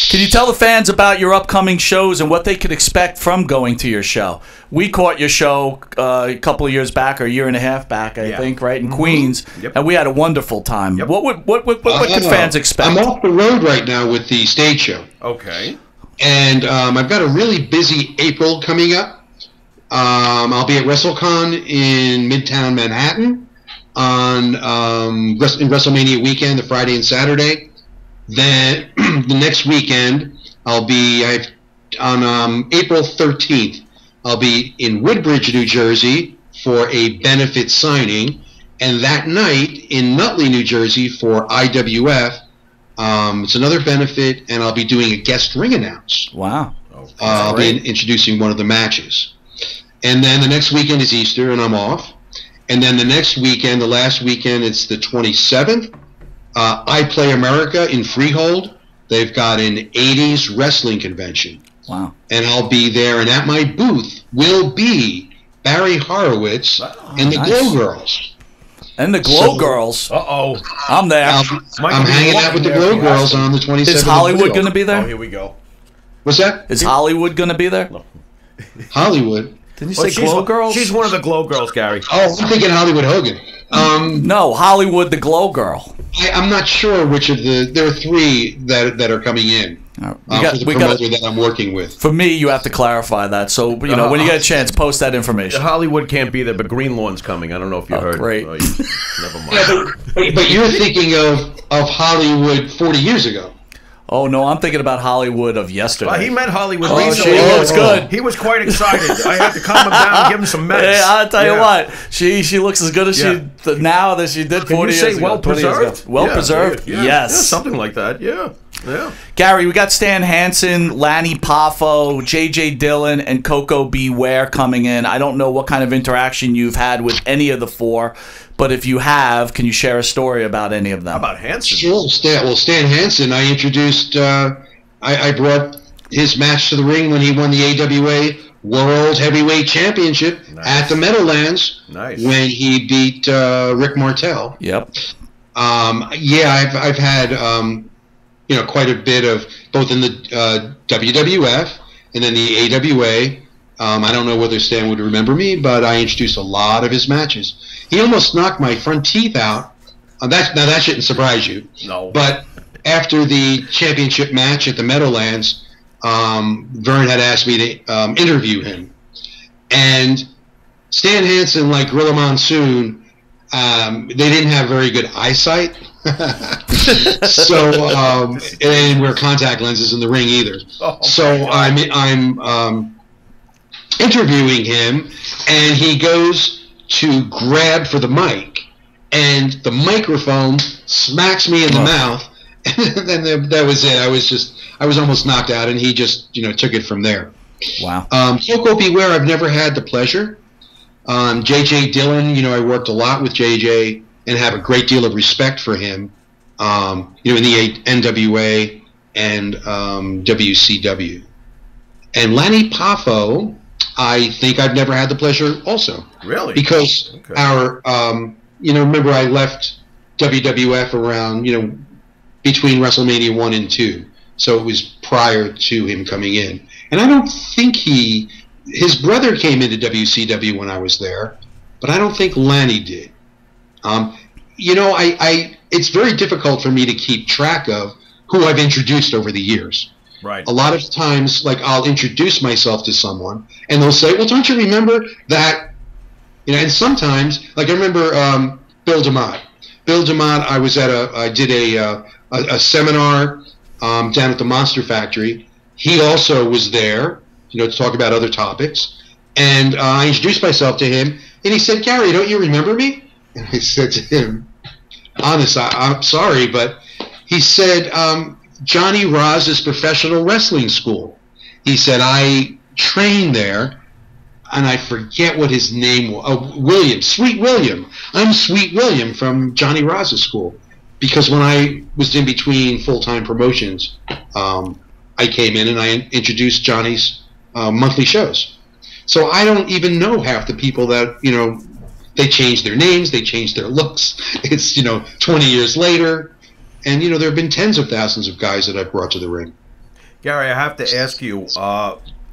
Can you tell the fans about your upcoming shows and what they could expect from going to your show? We caught your show a couple of years back, or a year and a half back, I think, right in Queens, and we had a wonderful time. Yep. What could fans expect? I'm off the road right now with the stage show. Okay. And I've got a really busy April coming up. I'll be at WrestleCon in Midtown Manhattan in WrestleMania weekend, the Friday and Saturday. Then the next weekend, on April 13th, I'll be in Woodbridge, New Jersey for a benefit signing. And that night in Nutley, New Jersey for IWF, it's another benefit, and I'll be doing a guest ring announce. Wow. I'll be introducing one of the matches. And then the next weekend is Easter, and I'm off. And then the next weekend, the last weekend, it's the 27th. I Play America in Freehold. They've got an 80s wrestling convention. Wow. And I'll be there, and at my booth will be Barry Horowitz and the Glow Girls. And the Glow Girls. Uh-oh. I'm there. I'm hanging out with the Glow Girls on the 27th. Is Hollywood going to be there? Oh, here we go. What's that? Is Hollywood going to be there? Hollywood. Didn't you say Glow Girls? She's one of the Glow Girls, Gary. Oh, I'm thinking Hollywood Hogan. No, Hollywood, the Glow Girl. I'm not sure which of the. There are three that are coming in for the promoter that I'm working with. For me, you have to clarify that. So when you get a chance, post that information. Hollywood can't be there, but Greenlawn's coming. I don't know if you heard. Great. Never mind. Yeah, but you're thinking of Hollywood 40 years ago. Oh no, I'm thinking about Hollywood of yesterday. He met Hollywood Oh, recently. she looks good. He was quite excited. I had to calm him down and give him some meds. Hey, I'll tell you what, she looks as good as now that she did 40 years ago. Well preserved? Well preserved? Yeah, Yes. something like that. Yeah. Gary, we got Stan Hansen, Lanny Poffo, J.J. Dillon, and Coco Beware coming in. I don't know what kind of interaction you've had with any of the four, but if you have, can you share a story about any of them? How about Hansen? Sure. Stan Hansen, I introduced, I brought his match to the ring when he won the AWA World Heavyweight Championship at the Meadowlands when he beat Rick Martel. Yep. I've had quite a bit of both in the WWF and then the AWA. I don't know whether Stan would remember me, but I introduced a lot of his matches. He almost knocked my front teeth out. That shouldn't surprise you. No. But after the championship match at the Meadowlands, Vern had asked me to interview him. And Stan Hansen, like Gorilla Monsoon, they didn't have very good eyesight. So and they didn't wear contact lenses in the ring either. So I'm interviewing him, and he goes to grab for the mic, and the microphone smacks me in the mouth, and then that was it. I was almost knocked out, and he just took it from there. Wow. Coco Beware, I've never had the pleasure. J.J. Dillon, I worked a lot with J.J. and have a great deal of respect for him, in the NWA and WCW. And Lanny Poffo, I think I've never had the pleasure also. Really? Because our, remember I left WWF around, between WrestleMania 1 and 2. So it was prior to him coming in. And I don't think his brother came into WCW when I was there, but I don't think Lanny did. It's very difficult for me to keep track of who I've introduced over the years. Right. A lot of times, like, I'll introduce myself to someone, and they'll say, well, don't you remember that? And sometimes, like, I remember Bill DeMott. Bill DeMott, I did a seminar down at the Monster Factory. He also was there, to talk about other topics. And I introduced myself to him, and he said, Gary, don't you remember me? And I said to him, honest, I'm sorry, but he said, Johnny Roz's professional wrestling school. He said, I trained there, and I forget what his name was. Oh, William, Sweet William. I'm Sweet William from Johnny Roz's school. Because when I was in between full-time promotions, I came in and I introduced Johnny's monthly shows. So I don't even know half the people that, they changed their names, they changed their looks. It's, 20 years later. And, there have been tens of thousands of guys that I've brought to the ring. Gary, I have to ask you,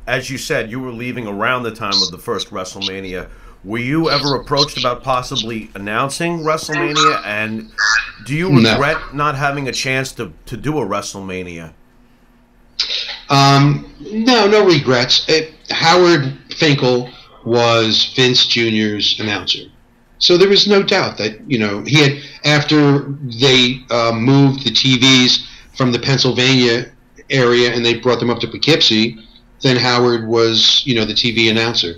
as you said, you were leaving around the time of the first WrestleMania. Were you ever approached about possibly announcing WrestleMania? And do you regret not having a chance to do a WrestleMania? No regrets. Howard Finkel was Vince Jr.'s announcer. So there was no doubt that, he had, after they moved the TVs from the Pennsylvania area and they brought them up to Poughkeepsie, then Howard was, the TV announcer.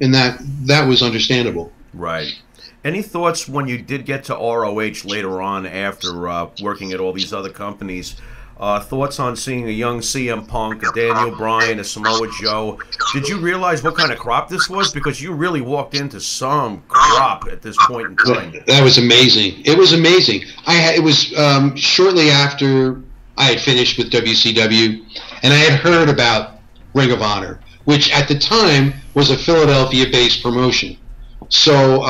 And that was understandable. Right. Any thoughts when you did get to ROH later on after working at all these other companies? Thoughts on seeing a young CM Punk, a Daniel Bryan, a Samoa Joe? Did you realize what kind of crop this was? Because you really walked into some crop at this point in time. That was amazing. It was amazing. It was shortly after I had finished with WCW, and I had heard about Ring of Honor, which at the time was a Philadelphia-based promotion. So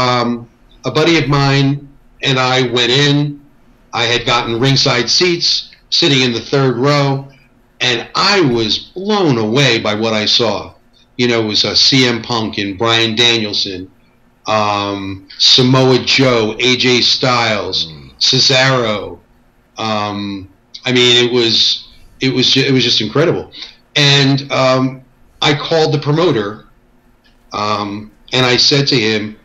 a buddy of mine and I went in. I had gotten ringside seats, sitting in the third row, and I was blown away by what I saw. It was CM Punk and Bryan Danielson, Samoa Joe, AJ Styles, Cesaro. It was just incredible. And I called the promoter, and I said to him,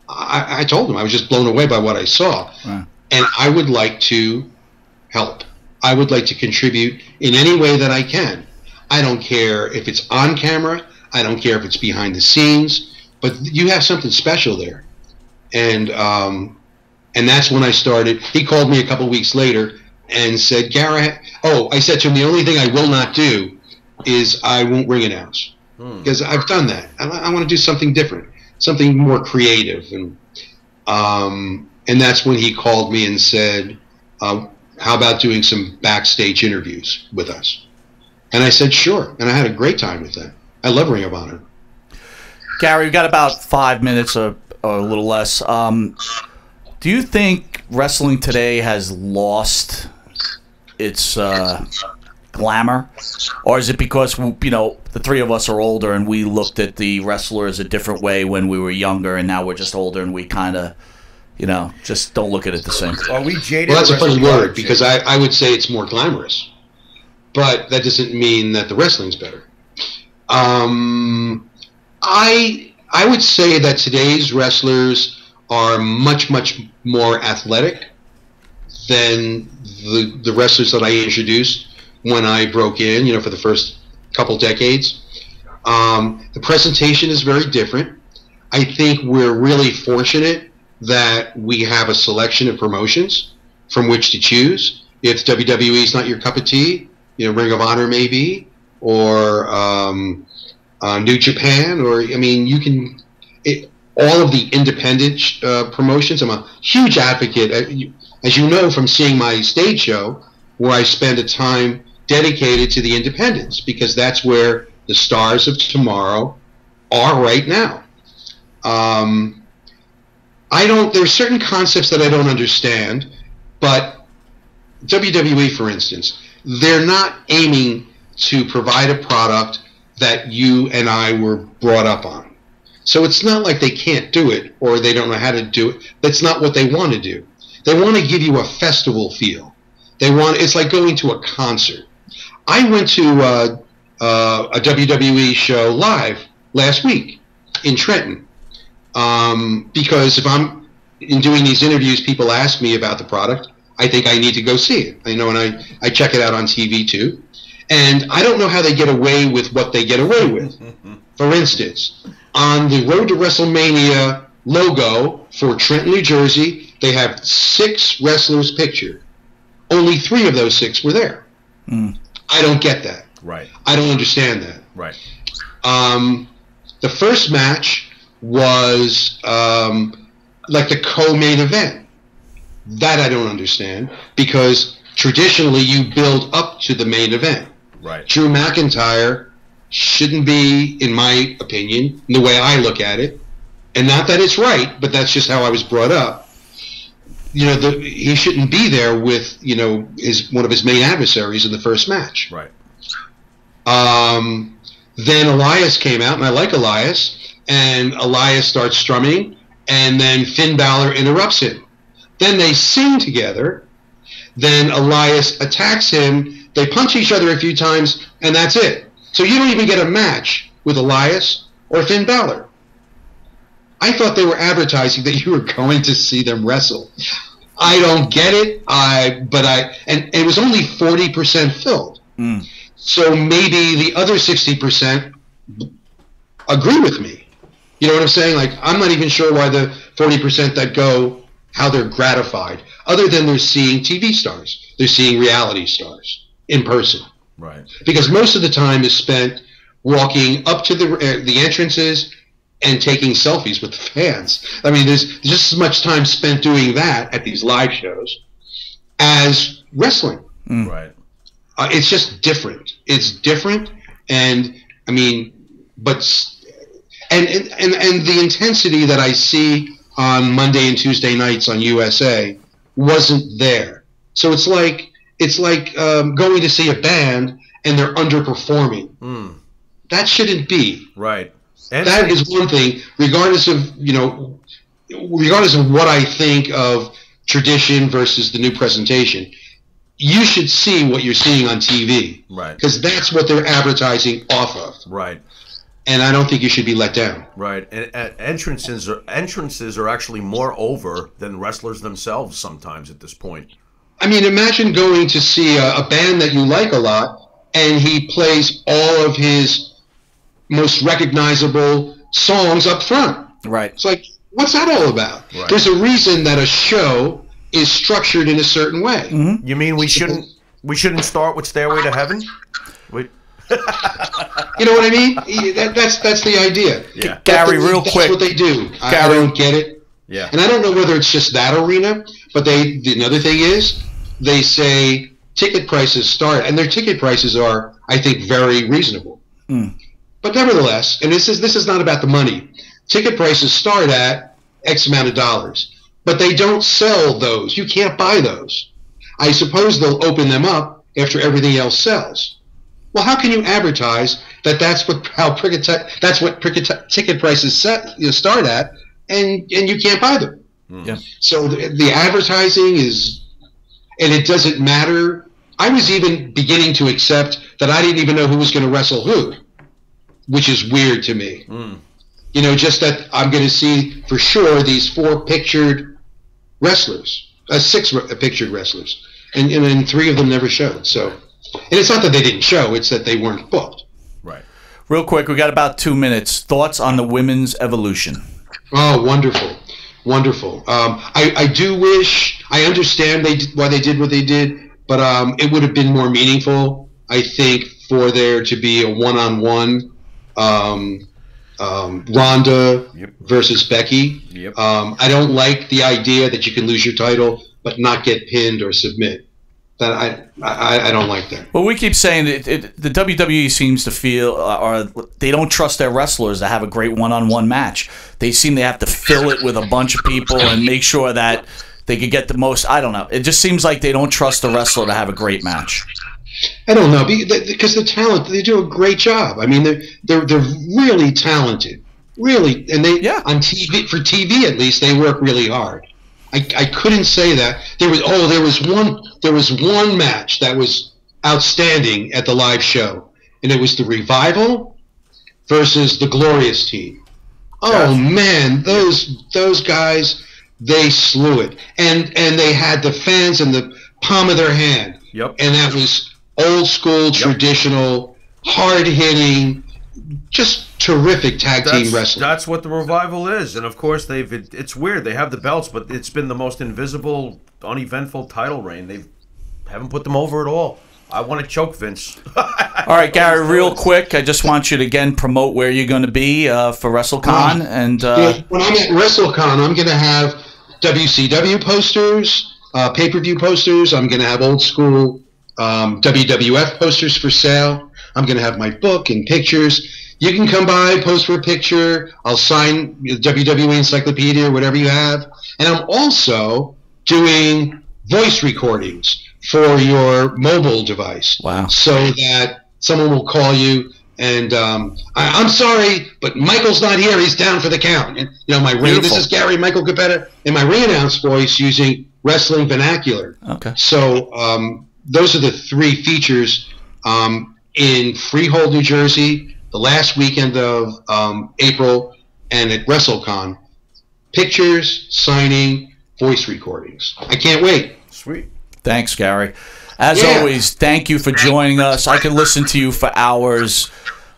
I told him I was just blown away by what I saw, and I would like to help. I would like to contribute in any way that I can. I don't care if it's on camera. I don't care if it's behind the scenes. But you have something special there. And that's when I started. He called me a couple weeks later and said, Garrett, I said to him, the only thing I will not do is I won't ring announce. Because I've done that. I want to do something different, something more creative. And that's when he called me and said, how about doing some backstage interviews with us? And I said, sure. And I had a great time with that. I love Ring of Honor. Gary, we've got about 5 minutes or a little less. Do you think wrestling today has lost its glamour? Or is it because, the three of us are older and we looked at the wrestlers a different way when we were younger, and now we're just older and we kind of, just don't look at it the same? Are we jaded? Well, that's a funny word, because I would say it's more glamorous. But that doesn't mean that the wrestling's better. I would say that today's wrestlers are much, much more athletic than the wrestlers that I introduced when I broke in, for the first couple decades. The presentation is very different. I think we're really fortunate that we have a selection of promotions from which to choose. If WWE is not your cup of tea, Ring of Honor maybe, or New Japan, or you can all of the independent promotions. I'm a huge advocate, as you know from seeing my stage show, where I spend a time dedicated to the independents, because that's where the stars of tomorrow are right now. There's certain concepts that I don't understand, but WWE, for instance, they're not aiming to provide a product that you and I were brought up on. So it's not like they can't do it or they don't know how to do it. That's not what they want to do. They want to give you a festival feel. It's like going to a concert. I went to a WWE show live last week in Trenton, because if I'm doing these interviews, people ask me about the product. I think I need to go see it. And I check it out on TV too. And I don't know how they get away with what they get away with. For instance, on the Road to WrestleMania logo for Trenton, New Jersey, they have 6 wrestlers pictured. Only 3 of those 6 were there. I don't get that. Right. I don't understand that. Right. The first match was like the co-main event. That I don't understand, because traditionally you build up to the main event. Right. Drew McIntyre shouldn't be, in my opinion, the way I look at it, and not that it's right, but that's just how I was brought up. He shouldn't be there with one of his main adversaries in the first match. Right. Then Elias came out, and I like Elias, and Elias starts strumming, and then Finn Balor interrupts him. Then they sing together. Then Elias attacks him. They punch each other a few times, and that's it. So you don't even get a match with Elias or Finn Balor. I thought they were advertising that you were going to see them wrestle. I don't get it. And it was only 40% filled. So maybe the other 60% agree with me. You know what I'm saying? Like, I'm not even sure why the 40% that go, how they're gratified, other than they're seeing TV stars. They're seeing reality stars in person. Right. Because most of the time is spent walking up to the entrances and taking selfies with the fans. I mean, there's just as much time spent doing that at these live shows as wrestling. Right. It's just different. It's different, and I mean, and the intensity that I see on Monday and Tuesday nights on USA wasn't there. So it's like going to see a band and they're underperforming. That shouldn't be. Right. And that is one thing, regardless of what I think of tradition versus the new presentation. You should see what you're seeing on TV. Right. Because that's what they're advertising off of. Right. And I don't think you should be let down. Right. And entrances are actually more over than wrestlers themselves sometimes at this point. I mean, imagine going to see a band that you like a lot, and he plays all of his most recognizable songs up front. Right. It's like, what's that all about? Right. There's a reason that a show is structured in a certain way. Mm-hmm. You mean we shouldn't start with Stairway to Heaven? You know what I mean? That's the idea. Yeah. Gary, real quick. That's what they do. I don't get it. Yeah. And I don't know whether it's just that arena, but another thing is they say ticket prices start, and their ticket prices are, I think, very reasonable. Mm. But nevertheless, and this is not about the money. Ticket prices start at X amount of dollars, but they don't sell those. You can't buy those. I suppose they'll open them up after everything else sells. Well, how can you advertise that's what ticket prices start at, and you can't buy them? Yeah. So the advertising is, and it doesn't matter. I was even beginning to accept that I didn't even know who was going to wrestle who, which is weird to me. You know, just that I'm going to see for sure these 4 pictured wrestlers, 6 pictured wrestlers, and then 3 of them never showed. So. And it's not that they didn't show, it's that they weren't booked. Right. Real quick, we got about 2 minutes. Thoughts on the women's evolution? Oh, wonderful. Wonderful. I do wish, I understand why they did what they did, but it would have been more meaningful, I think, for there to be a one-on-one Ronda versus Becky. Yep. I don't like the idea that you can lose your title but not get pinned or submit. I don't like that. Well, we keep saying the WWE seems to feel, or they don't trust their wrestlers to have a great one-on-one match. They seem they have to fill it with a bunch of people and make sure that they could get the most. I don't know. It just seems like they don't trust the wrestler to have a great match. I don't know, because the talent, they do a great job. I mean, they're really talented, really, and they on TV, for TV at least, they work really hard. I couldn't say that. There was one match that was outstanding at the live show, and it was the Revival versus the Glorious Team. Oh man, those guys, they slew it, and they had the fans in the palm of their hand. Yep. And that was old school, traditional, hard hitting, just terrific tag team wrestling. That's what the Revival is, and of course it's weird. They have the belts, but it's been the most invisible, uneventful title reign. They haven't put them over at all. I want to choke Vince. All right, Gary, real quick, I just want you to again promote where you're going to be for WrestleCon. When I'm at WrestleCon, I'm going to have WCW posters, pay-per-view posters. I'm going to have old school WWF posters for sale. I'm going to have my book and pictures. You can come by, post for a picture. I'll sign the WWE Encyclopedia, whatever you have. And I'm also doing voice recordings for your mobile device. Wow. So that someone will call you and I'm sorry, but Michael's not here. He's down for the count. And, you know, this is Gary Michael Capetta in my re-announce voice using wrestling vernacular. Okay. So those are the 3 features in Freehold, New Jersey, the last weekend of April, and at WrestleCon. Pictures, signing, voice recordings. I can't wait. Sweet. Thanks, Gary. As always, thank you for joining us. I could listen to you for hours.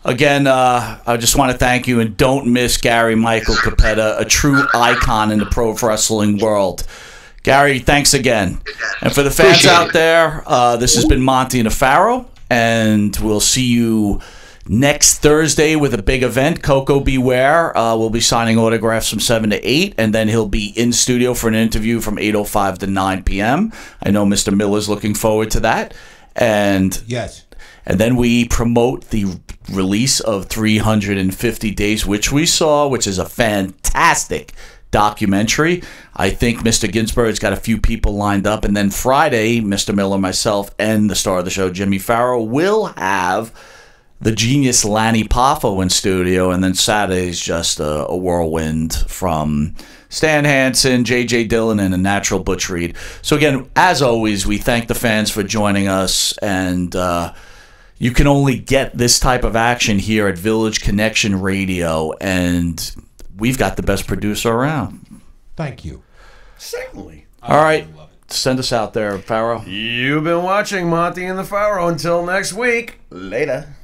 Again, I just want to thank you, and don't miss Gary Michael Capetta, a true icon in the pro wrestling world. Gary, thanks again. And for the fans out there, this has been Monte and the Pharaoh, and we'll see you next Thursday with a big event. Coco Beware will be signing autographs from 7 to 8, and then he'll be in studio for an interview from 8:05 to 9 p.m. I know Mr. Miller's looking forward to that. And yes. And then we promote the release of 350 Days, which we saw, which is a fantastic documentary. I think Mr. Ginsburg's got a few people lined up. And then Friday, Mr. Miller, myself, and the star of the show, Jimmy Pharaoh, will have the genius Lanny Poffo in studio, and then Saturday's just a whirlwind from Stan Hansen, J.J. Dillon, and a natural Butch Reed. So again, as always, we thank the fans for joining us, and you can only get this type of action here at Village Connection Radio, and we've got the best producer around. Thank you. Certainly. All right. Send us out there, Pharaoh. You've been watching Monte and the Pharaoh. Until next week, later.